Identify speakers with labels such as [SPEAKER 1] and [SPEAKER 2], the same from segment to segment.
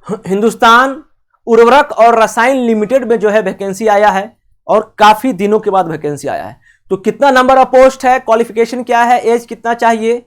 [SPEAKER 1] हिंदुस्तान उर्वरक और रसायन लिमिटेड में जो है वैकेंसी आया है और काफी दिनों के बाद वैकेंसी आया है। तो कितना नंबर ऑफ पोस्ट है, क्वालिफिकेशन क्या है, एज कितना चाहिए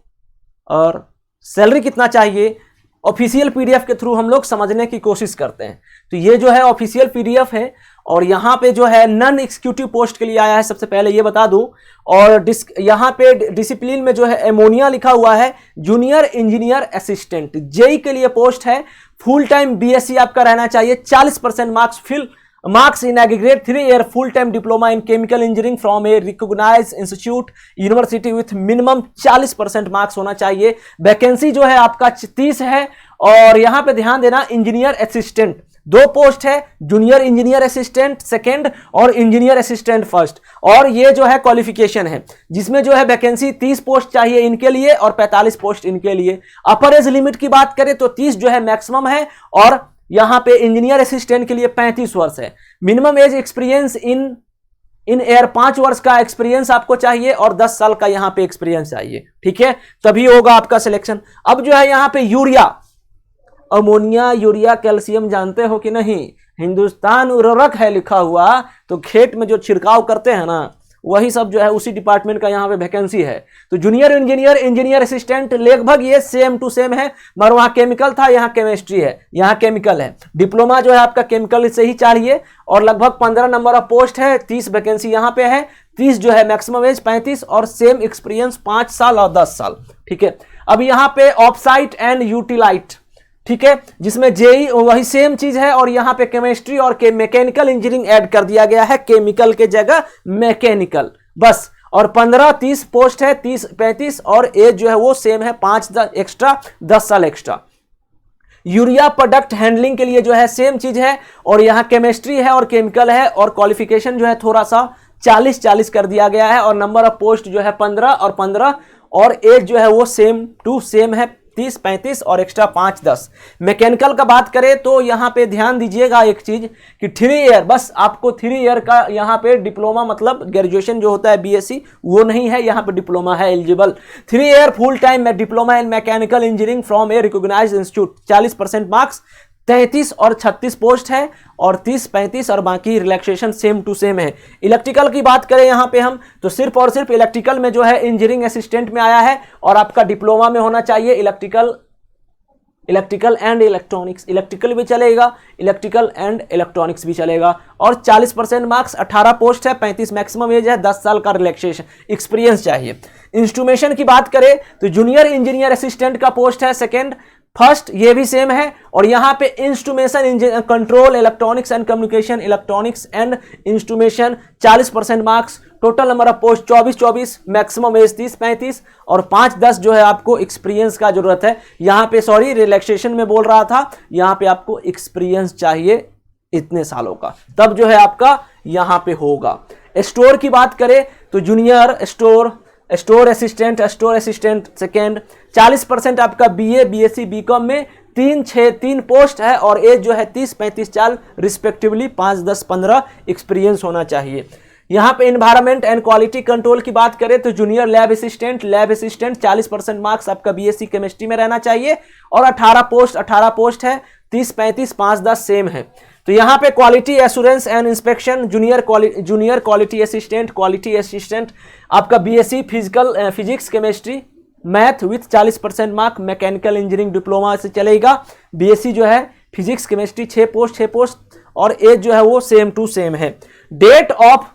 [SPEAKER 1] और सैलरी कितना चाहिए, ऑफिशियल पीडीएफ के थ्रू हम लोग समझने की कोशिश करते हैं। तो ये जो है ऑफिशियल पीडीएफ है और यहाँ पे जो है नॉन एग्जीक्यूटिव पोस्ट के लिए आया है, सबसे पहले ये बता दूं। और यहाँ पे डिसिप्लिन में जो है एमोनिया लिखा हुआ है, जूनियर इंजीनियर असिस्टेंट जेई के लिए पोस्ट है। फुल टाइम बीएससी आपका रहना चाहिए, 40% marks in aggregate 3 year full time diploma in chemical engineering from a recognised institute university with minimum 40% marks होना चाहिए। वैकेंसी जो है आपका 30 है। और यहां पे ध्यान देना, इंजीनियर असिस्टेंट 2 पोस्ट है, जूनियर इंजीनियर असिस्टेंट सेकंड और इंजीनियर असिस्टेंट फर्स्ट। और ये जो है क्वालिफिकेशन है जिसमें जो है वैकेंसी 30 पोस्ट चाहिए इनके लिए और 45 पोस्ट इनके लिए। अपर एज लिमिट की बात करें तो 30 जो है मैक्सिमम है और यहां पे इंजीनियर असिस्टेंट के लिए 35 वर्ष है। Minimum age experience in air 5 वर्ष का एक्सपीरियंस आपको चाहिए और 10 साल का यहां पे एक्सपीरियंस चाहिए, ठीक है, तभी होगा आपका सिलेक्शन। अब जो है यहां पे यूरिया, अमोनिया, यूरिया, कैल्शियम जानते हो कि नहीं, हिंदुस्तान उर्वरक है लिखा हुआ, तो खेत में जो छिड़काव करते हैं ना वही सब जो है उसी डिपार्टमेंट का यहाँ पे वैकेंसी है। तो जूनियर इंजीनियर, इंजीनियर असिस्टेंट लगभग ये सेम टू सेम है, मगर वहाँ केमिकल था, यहाँ केमिस्ट्री है, यहाँ केमिकल है। डिप्लोमा जो है आपका केमिकल से ही चाहिए और लगभग 15 नंबर ऑफ पोस्ट है, 30 वैकेंसी यहाँ पे है, 30 जो है मैक्सिमम एज 35 और सेम एक्सपीरियंस 5 साल और 10 साल, ठीक है। अब यहाँ पे ऑफसाइट एंड यूटिलाइट, ठीक है, जिसमें जेई वही सेम चीज है और यहां पे केमिस्ट्री और मैकेनिकल इंजीनियरिंग ऐड कर दिया गया है, केमिकल के जगह मैकेनिकल बस। और 15-30 पोस्ट है, 30-35 और एज जो है वो सेम है, 5 एक्स्ट्रा 10 साल एक्स्ट्रा। यूरिया प्रोडक्ट हैंडलिंग के लिए जो है सेम चीज है और यहां केमिस्ट्री है और केमिकल है और क्वालिफिकेशन जो है थोड़ा सा 40-40 कर दिया गया है और नंबर ऑफ पोस्ट जो है 15 और 15 और एज जो है वो सेम टू सेम है, 30-35 और एक्स्ट्रा 5-10। मैकेनिकल का बात करें तो यहाँ पे ध्यान दीजिएगा एक चीज कि 3 ईयर, बस आपको 3 ईयर का यहाँ पे डिप्लोमा, मतलब ग्रेजुएशन जो होता है बीएससी वो नहीं है, यहाँ पे डिप्लोमा है एलिजिबल। 3 ईयर फुल टाइम में diploma in mechanical engineering from a recognised institute, 40% marks, 33 और 36 पोस्ट है और 30-35 और बाकी रिलैक्सेशन सेम टू सेम है। इलेक्ट्रिकल की बात करें यहाँ पे हम तो सिर्फ और सिर्फ इलेक्ट्रिकल में जो है इंजीनियरिंग असिस्टेंट में आया है और आपका डिप्लोमा में होना चाहिए इलेक्ट्रिकल एंड इलेक्ट्रॉनिक्स, इलेक्ट्रिकल भी चलेगा, इलेक्ट्रिकल एंड इलेक्ट्रॉनिक्स भी चलेगा। और 40% मार्क्स, 18 पोस्ट है, 35 मैक्सिमम एज है, 10 साल का रिलैक्सेशन एक्सपीरियंस चाहिए। इंस्ट्रूमेशन की बात करें तो जूनियर इंजीनियर असिस्टेंट का पोस्ट है सेकेंड, फर्स्ट ये भी सेम है और यहां पे instrumentation control, electronics and communication, electronics and instrumentation, 40% marks, total number of post 24, maximum age 30-35 और 5-10 जो है आपको एक्सपीरियंस का जरूरत है। यहां पे सॉरी रिलैक्सेशन में बोल रहा था, यहां पे आपको एक्सपीरियंस चाहिए इतने सालों का, तब जो है आपका यहां पे होगा। स्टोर की बात करें तो जूनियर स्टोर असिस्टेंट सेकेंड, 40% आपका बीए, बीएससी, बीकॉम में 3 पोस्ट है और एज जो है 30-35 साल रिस्पेक्टिवली, 5-10-15 एक्सपीरियंस होना चाहिए। यहाँ पे इन्वायरमेंट एंड क्वालिटी कंट्रोल की बात करें तो जूनियर लैब असिस्टेंट 40% मार्क्स आपका बीएससी केमिस्ट्री में रहना चाहिए और 18 पोस्ट है, 30-35, 5-10 सेम है। तो यहाँ पे quality assurance and inspection, junior quality assistant आपका BSc physics chemistry math with 40% mark, mechanical engineering diploma से चलेगा। बीएससी जो है फिजिक्स केमिस्ट्री 6 पोस्ट और एज जो है वो सेम टू सेम है। डेट ऑफ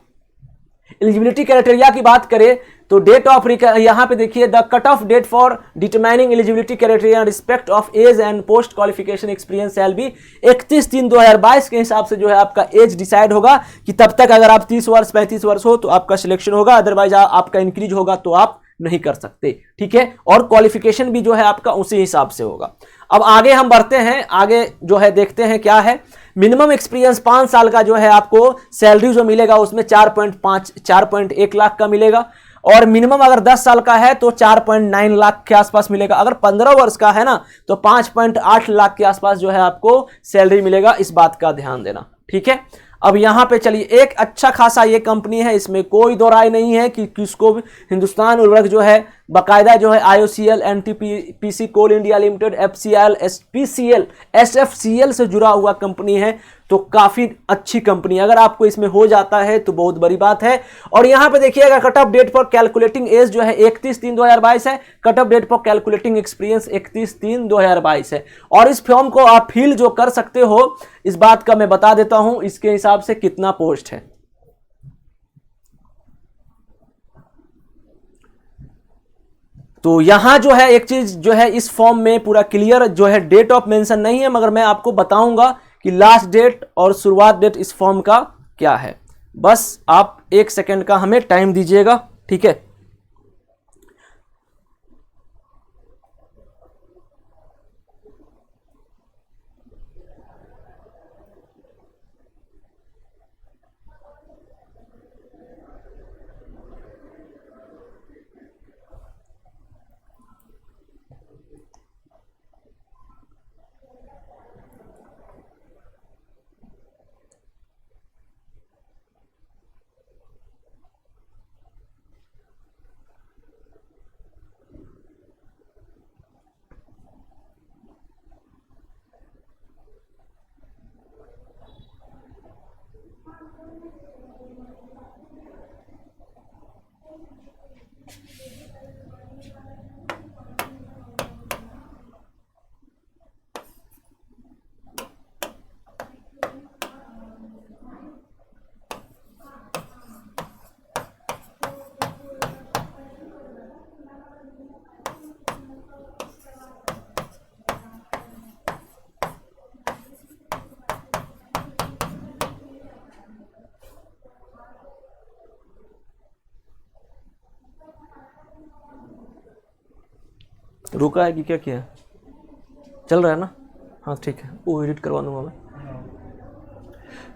[SPEAKER 1] एलिजिबिलिटी क्राइटेरिया की बात करें तो डेट ऑफ, यहां पे देखिए the cut off date for determining eligibility criteria respect of age and post qualification experience shall B 31/3/2022 के हिसाब से जो है आपका एज डिसाइड होगा कि तब तक अगर आप 30 वर्ष 35 वर्ष हो तो आपका सिलेक्शन होगा, अदरवाइज आपका इंक्रीज होगा तो आप नहीं कर सकते, ठीक है। और क्वालिफिकेशन भी जो है आपका उसी हिसाब से होगा। अब आगे हम बढ़ते हैं, आगे जो है देखते हैं क्या है। मिनिमम एक्सपीरियंस 5 साल का जो है आपको सैलरी जो मिलेगा उसमें 4.1 लाख का मिलेगा और मिनिमम अगर 10 साल का है तो 4.9 लाख के आसपास मिलेगा। अगर 15 वर्ष का है ना तो 5.8 लाख के आसपास जो है आपको सैलरी मिलेगा, इस बात का ध्यान देना, ठीक है। अब यहां पे चलिए, एक अच्छा खासा ये कंपनी है, इसमें कोई दो राय नहीं है कि किसको भी हिंदुस्तान उर्वरक जो है बाकायदा जो है IOCL, NTPC, Coal India Limited, FCL, SPCL, SFCL से जुड़ा हुआ कंपनी है, तो काफी अच्छी कंपनी। अगर आपको इसमें हो जाता है तो बहुत बड़ी बात है। और यहां पे देखिएगा cut off date for calculating age जो है 31/3/2022 है, cut off date for calculating experience 31/3/2022 है। और इस फॉर्म को आप फिल जो कर सकते हो, इस बात का मैं बता देता हूं इसके हिसाब से कितना पोस्ट है। तो यहां जो है एक चीज जो है इस फॉर्म में पूरा क्लियर जो है, डेट ऑफ मेंशन नहीं है, मगर मैं आपको बताऊंगा कि लास्ट डेट और शुरुआत डेट इस फॉर्म का क्या है। बस आप 1 सेकंड का हमें टाइम दीजिएगा, ठीक है। रुका है कि क्या किया है? चल रहा है ना? हाँ ठीक है, वो एडिट करवा दूंगा मैं।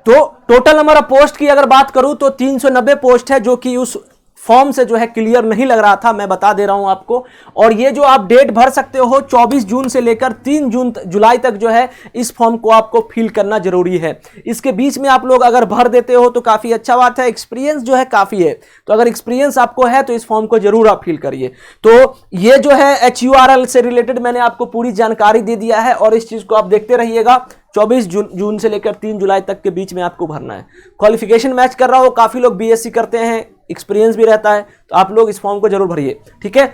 [SPEAKER 1] तो टोटल नंबर ऑफ पोस्ट की अगर बात करूं तो 390 पोस्ट है, जो कि उस फॉर्म से जो है क्लियर नहीं लग रहा था, मैं बता दे रहा हूं आपको। और ये जो आप डेट भर सकते हो 24 जून से लेकर 3 जुलाई तक जो है इस फॉर्म को आपको फिल करना जरूरी है। इसके बीच में आप लोग अगर भर देते हो तो काफी अच्छा बात है। एक्सपीरियंस जो है काफी है, तो अगर एक्सपीरियंस आपको है तो इस फॉर्म को जरूर आप फिल करिए। तो ये जो है HURL से रिलेटेड मैंने आपको पूरी जानकारी दे दिया है, और इस चीज को आप देखते रहिएगा। 24 जून से लेकर 3 जुलाई तक के बीच में आपको भरना है। क्वालिफिकेशन मैच कर रहा हो, काफी लोग BSc करते हैं, एक्सपीरियंस भी रहता है, तो आप लोग इस फॉर्म को जरूर भरिए, ठीक है।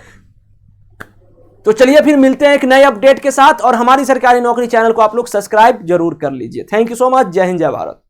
[SPEAKER 1] तो चलिए फिर मिलते हैं एक नए अपडेट के साथ, और हमारी सरकारी नौकरी चैनल को आप लोग सब्सक्राइब जरूर कर लीजिए। Thank you so much. जय हिंद, जय भारत।